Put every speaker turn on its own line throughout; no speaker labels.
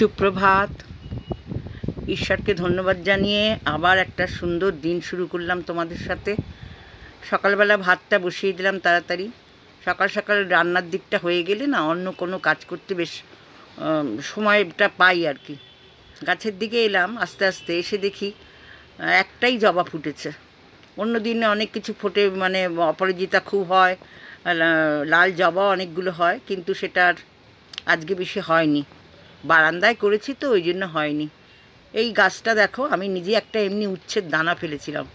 সুপ্রভাত। ঈশ্বরকে ধন্যবাদ জানিয়ে আবার একটা সুন্দর দিন শুরু করলাম তোমাদের সাথে। সকালবেলা ভাতটা বসিয়ে দিলাম তাড়াতাড়ি। সকাল সকাল রান্নার দিকটা হয়ে গেলে না অন্য কোনো কাজ করতে বেশ সময়টা পাই আর কি। গাছের দিকে এলাম আস্তে আস্তে, এসে দেখি একটাই জবা ফুটেছে। অন্য দিনে অনেক কিছু ফোটে, মানে অপরাজিতা খুব হয়, লাল জবা অনেকগুলো হয়, কিন্তু সেটা আর আজকে বেশি হয়নি। বারান্দায় করেছি তো ওই জন্য হয়নি। এই গাছটা দেখো, আমি নিজে একটা এমনি উচ্ছের দানা ফেলেছিলাম,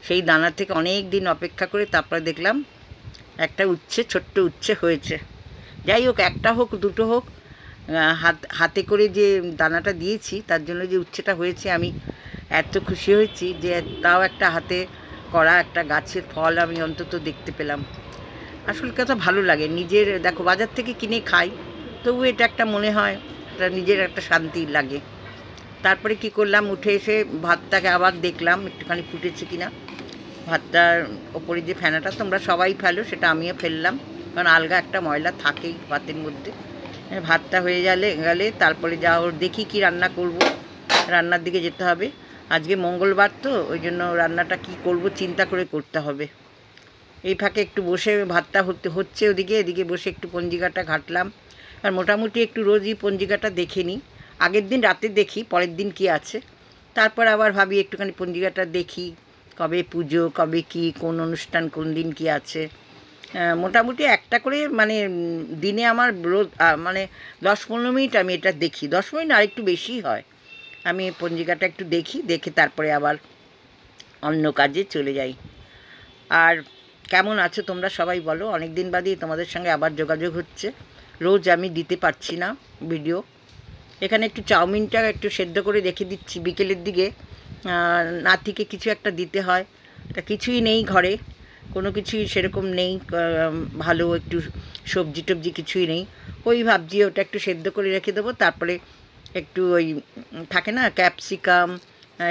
সেই দানা থেকে অনেক দিন অপেক্ষা করে তারপরে দেখলাম একটা উচ্ছে, ছোট্ট উচ্ছে হয়েছে। যাই হোক, একটা হোক দুটো হোক, হাতে করে যে দানাটা দিয়েছি তার জন্য যে উচ্ছেটা হয়েছে, আমি এত খুশি হয়েছি যে তাও একটা হাতে করা একটা গাছের ফল আমি অন্তত দেখতে পেলাম। আসল কথা ভালো লাগে নিজের। দেখো, বাজার থেকে কিনে খাই, তবু এটা একটা মনে হয় এটা নিজের একটা শান্তি লাগে। তারপরে কি করলাম, উঠে এসে ভাতটাকে আবার দেখলাম একটুখানি ফুটেছে কিনা। ভাতটার ওপরে যে ফেনাটা তোমরা সবাই ফেলো, সেটা আমিও ফেললাম, কারণ আলগা একটা ময়লা থাকেই ভাতের মধ্যে। ভাতটা হয়ে গেলে তারপরে যা ওর দেখি কি রান্না করব, রান্নার দিকে যেতে হবে। আজকে মঙ্গলবার তো, ওই জন্য রান্নাটা কি করব চিন্তা করে করতে হবে। এই ফাঁকে একটু বসে ভাতটা হচ্ছে ওদিকে, এদিকে বসে একটু পঞ্জিকাটা ঘাটলাম। আর মোটামুটি একটু রোজই পঞ্জিকাটা দেখে নিই। আগের দিন রাতে দেখি পরের দিন কি আছে, তারপর আবার ভাবি একটুখানি পঞ্জিকাটা দেখি কবে পুজো, কবে কি, কোন অনুষ্ঠান, কোন দিন কি আছে। মোটামুটি একটা করে মানে দিনে আমার রোজ মানে 10-15 মিনিট আমি এটা দেখি। 10 মিনিট আর একটু বেশি হয়। আমি পঞ্জিকাটা একটু দেখি, দেখে তারপরে আবার অন্য কাজে চলে যাই। আর কেমন আছো তোমরা সবাই বলো? অনেক দিন বাদেই তোমাদের সঙ্গে আবার যোগাযোগ হচ্ছে। রোজ আমি দিতে পারছি না ভিডিও। এখানে একটু চাউমিনটা একটু সেদ্ধ করে রেখে দিচ্ছি, বিকেলের দিকে নাতিকে কিছু একটা দিতে হয়। তা কিছুই নেই ঘরে, কোনো কিছুই সেরকম নেই, ভালো একটু সবজি টবজি কিছুই নেই। ওই ভাবছি ওটা একটু সেদ্ধ করে রেখে দেবো, তারপরে একটু ওই থাকে না ক্যাপসিকাম,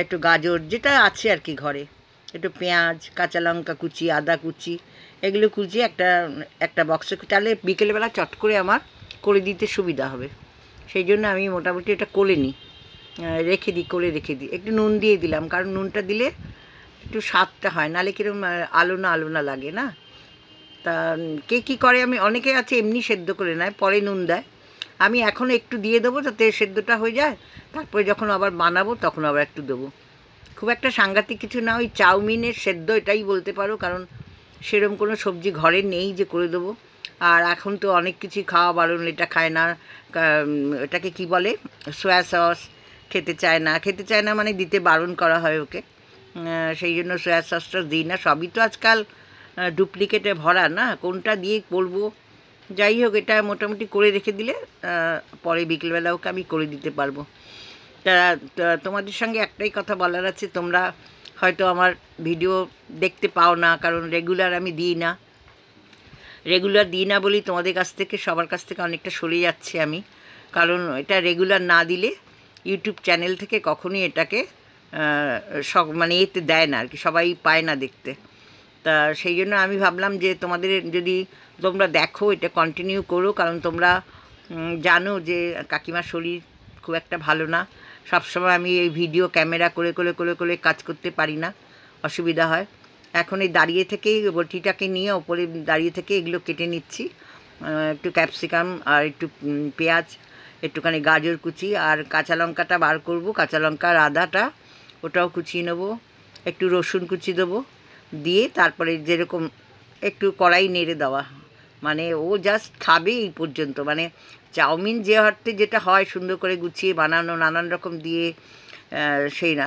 একটু গাজর যেটা আছে আর কি ঘরে, একটু পেঁয়াজ, কাঁচা লঙ্কা কুচি, আদা কুচি, এগুলো কুচিয়ে একটা বক্সে, তাহলে বিকেলবেলা চট করে আমার করে দিতে সুবিধা হবে। সেই জন্য আমি মোটামুটি এটা করে নিই, করে রেখে দিই। একটু নুন দিয়ে দিলাম, কারণ নুনটা দিলে একটু স্বাদটা হয়, নাহলে কিরকম আলো না লাগে না। তা কে কী করে, আমি অনেকে আছে এমনি সেদ্ধ করে নেয়, পরে নুন দেয়। আমি এখন একটু দিয়ে দেবো যাতে সেদ্ধটা হয়ে যায়, তারপরে যখন আবার বানাবো তখন আবার একটু দেবো। খুব একটা সাংঘাতিক কিছু না, ওই চাউমিনের সেদ্ধ এটাই বলতে পারো, কারণ সেরকম কোনো সবজি ঘরে নেই যে করে দেবো। আর এখন তো অনেক কিছুই খাওয়া বারণ, এটা খায় না, এটাকে কি বলে, সয়া সস খেতে চায় না মানে দিতে বারণ করা হয় ওকে। সেই জন্য সয়া সসটা দিই না। সবই তো আজকাল ডুপ্লিকেটে ভরা না, কোনটা দিয়ে করবো। যাই হোক, এটা মোটামুটি করে রেখে দিলে পরে বিকেলবেলা ওকে আমি করে দিতে পারবো। তা তোমাদের সঙ্গে একটাই কথা বলার আছে, তোমরা হয়তো আমার ভিডিও দেখতে পাও না, কারণ রেগুলার দিই না বলেই তোমাদের কাছ থেকে, সবার কাছ থেকে অনেকটা সরে যাচ্ছি আমি। কারণ এটা রেগুলার না দিলে ইউটিউব চ্যানেল থেকে কখনোই এটাকে মানে এতে দেয় না আর কি, সবাই পায় না দেখতে। তা সেই জন্য আমি ভাবলাম যে তোমাদের যদি তোমরা দেখো, এটা কন্টিনিউ করো, কারণ তোমরা জানো যে কাকিমার শরীর খুব একটা ভালো না। সবসময় আমি এই ভিডিও ক্যামেরা করে কাজ করতে পারি না, অসুবিধা হয়। এখন এই দাঁড়িয়ে থেকেই বটিটাকে নিয়ে ওপরে দাঁড়িয়ে থেকে এগুলো কেটে নিচ্ছি। একটু ক্যাপসিকাম আর একটু পেঁয়াজ, একটুখানি গাজর কুচি, আর কাঁচা লঙ্কাটা বার করব, কাঁচা লঙ্কা আর আদাটা ওটাও কুচিয়ে নেবো, একটু রসুন কুচি দেবো, দিয়ে তারপরে যেরকম একটু কড়াই নেড়ে দেওয়া, মানে ও জাস্ট খাবে এই পর্যন্ত। মানে চাউমিন যে অর্থে যেটা হয় সুন্দর করে গুছিয়ে বানানো, নানান রকম দিয়ে, সেই না।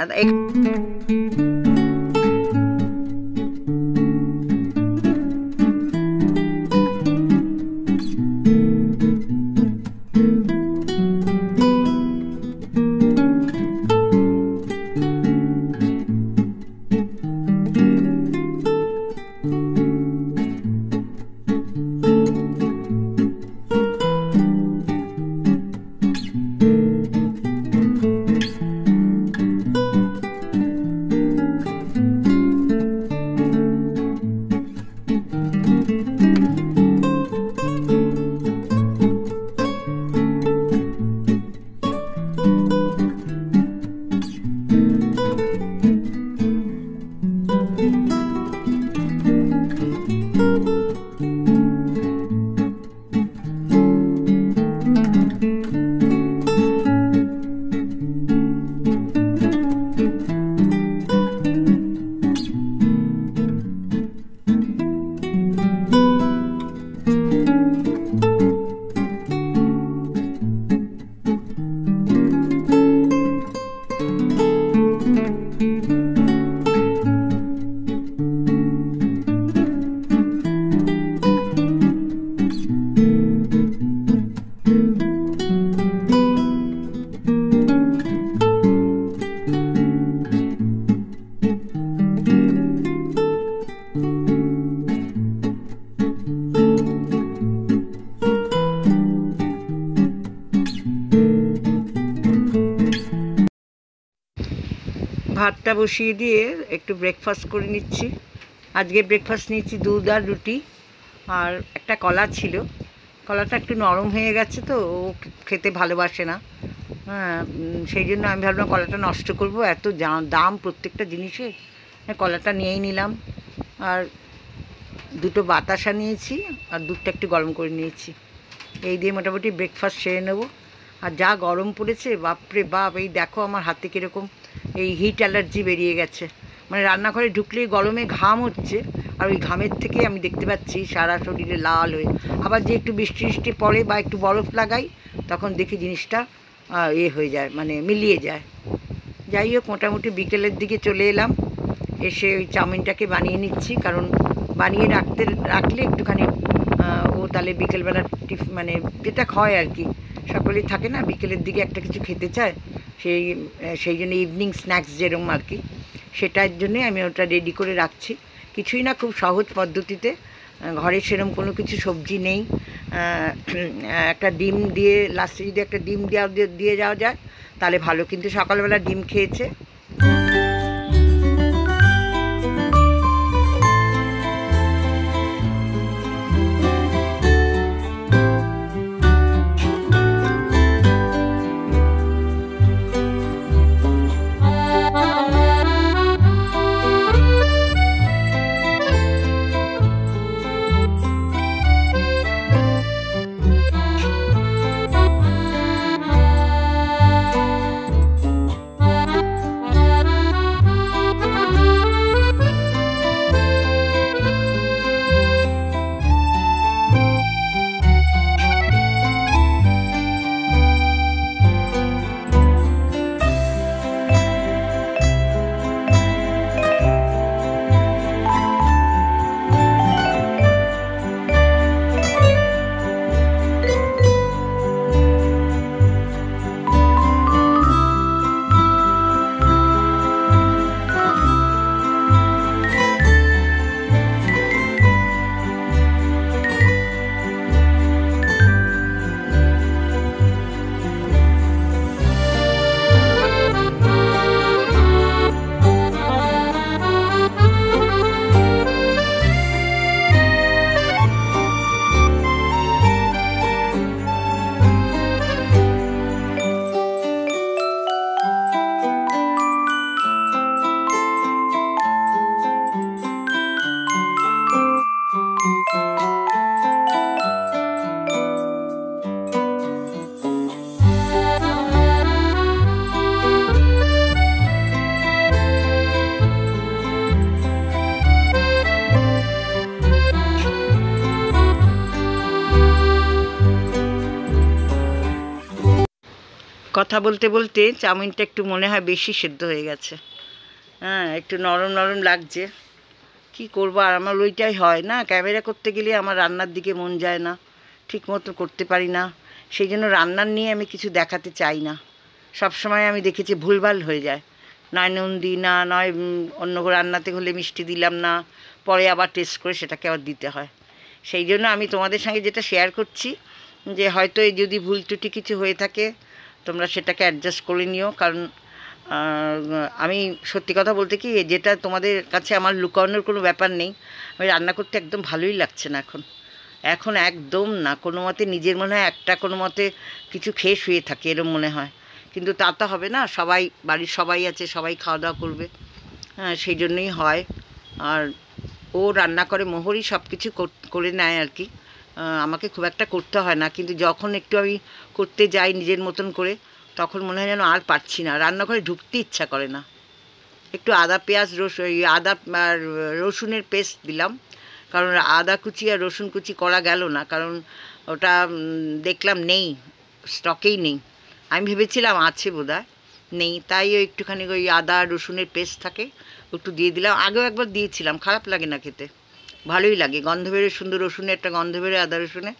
ভাতটা বসিয়ে দিয়ে একটু ব্রেকফাস্ট করে নিচ্ছি। আজকে ব্রেকফাস্ট নিচ্ছি দুধ আর রুটি, আর একটা কলা ছিল। কলাটা একটু নরম হয়ে গেছে তো, ও খেতে ভালোবাসে না। হ্যাঁ, সেই জন্য আমি ভাবলাম কলাটা নষ্ট করব, এত দাম প্রত্যেকটা জিনিসের। কলাটা নিয়েই নিলাম, আর দুটো বাতাসা নিয়েছি, আর দুধটা একটু গরম করে নিয়েছি। এই দিয়ে মোটামুটি ব্রেকফাস্ট সেরে নেব। আর যা গরম পড়েছে, বাপরে বাপ! এই দেখো আমার হাতে কীরকম এই হিট অ্যালার্জি বেরিয়ে গেছে। মানে রান্নাঘরে ঢুকলেই গরমে ঘাম হচ্ছে, আর ওই ঘামের থেকে আমি দেখতে পাচ্ছি সারা শরীরে লাল হয়ে। আবার যে একটু বৃষ্টি বৃষ্টি পড়ে বা একটু বরফ লাগাই, তখন দেখি জিনিসটা হয়ে যায়, মানে মিলিয়ে যায়। যাই হোক, মোটামুটি বিকেলের দিকে চলে এলাম। এসে ওই চাউমিনটাকে বানিয়ে নিচ্ছি, কারণ বানিয়ে রাখলে একটুখানি ও তাহলে বিকেলবেলা মানে যেটা হয় আর কি, সকলেই থাকে না বিকেলের দিকে একটা কিছু খেতে চায়, সেই জন্য ইভিনিং স্ন্যাক্স যেরকম আর কি, সেটার জন্যে আমি ওটা রেডি করে রাখছি। কিছুই না, খুব সহজ পদ্ধতিতে। ঘরে সেরকম কোনো কিছু সবজি নেই, একটা ডিম দিয়ে লাস্টে যদি একটা ডিম দিয়ে যাওয়া যায় তাহলে ভালো। কিন্তু সকালবেলা ডিম খেয়েছে। কথা বলতে বলতে চাউমিনটা একটু মনে হয় বেশি সেদ্ধ হয়ে গেছে। হ্যাঁ, একটু নরম নরম লাগছে। কি করবো, আর আমার ওইটাই হয় না, ক্যামেরা করতে গেলে আমার রান্নার দিকে মন যায় না, ঠিক মতো করতে পারি না। সেই জন্য রান্নার নিয়ে আমি কিছু দেখাতে চাই না। সব সময় আমি দেখেছি ভুলভাল হয়ে যায়, নয় নুন দিই না, নয় অন্য রান্নাতে হলে মিষ্টি দিলাম না, পরে আবার টেস্ট করে সেটাকে আবার দিতে হয়। সেই জন্য আমি তোমাদের সঙ্গে যেটা শেয়ার করছি, যে হয়তো এই যদি ভুল ত্রুটি কিছু হয়ে থাকে তোমরা সেটাকে অ্যাডজাস্ট করে নিও। কারণ আমি সত্যি কথা বলতে কি, যেটা তোমাদের কাছে আমার লুকানোর কোনো ব্যাপার নেই, আমি রান্না করতে একদম ভালোই লাগছে না এখন একদম না। কোনো মতে নিজের মনে হয় একটা কোনো মতে কিছু খেয়ে শুয়ে থাকে এরম মনে হয়, কিন্তু তা তো হবে না। সবাই বাড়ির সবাই আছে, সবাই খাওয়া দাওয়া করবে। হ্যাঁ, সেই জন্যই হয়। আর ও রান্না করে, মোহরই সব কিছু করে নেয় আর কি, আমাকে খুব একটা করতে হয় না। কিন্তু যখন একটু আমি করতে যাই নিজের মতন করে, তখন মনে হয় যেন আর পারছি না, রান্নাঘরে ঢুকতে ইচ্ছা করে না। একটু আদা পেঁয়াজ আদা আর রসুনের পেস্ট দিলাম, কারণ আদা কুচি আর রসুন কুচি করা গেল না, কারণ ওটা দেখলাম নেই, স্টকেই নেই। আমি ভেবেছিলাম আছে বোধহয়, নেই, তাই ওই একটুখানি ওই আদা রসুনের পেস্ট থাকে একটু দিয়ে দিলাম। আগেও একবার দিয়েছিলাম, খারাপ লাগে না খেতে, ভালোই লাগে, গন্ধ বেরোয় সুন্দর, রসুনের একটা গন্ধ বেরোয় আদা রসুনে।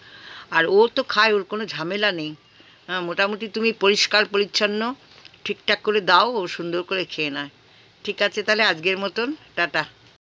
আর ও তো খায়, ওর কোনো ঝামেলা নেই। হ্যাঁ, মোটামুটি তুমি পরিষ্কার পরিচ্ছন্ন ঠিকঠাক করে দাও, ও সুন্দর করে খেয়ে নেয়। ঠিক আছে, তাহলে আজকের মতন টাটা।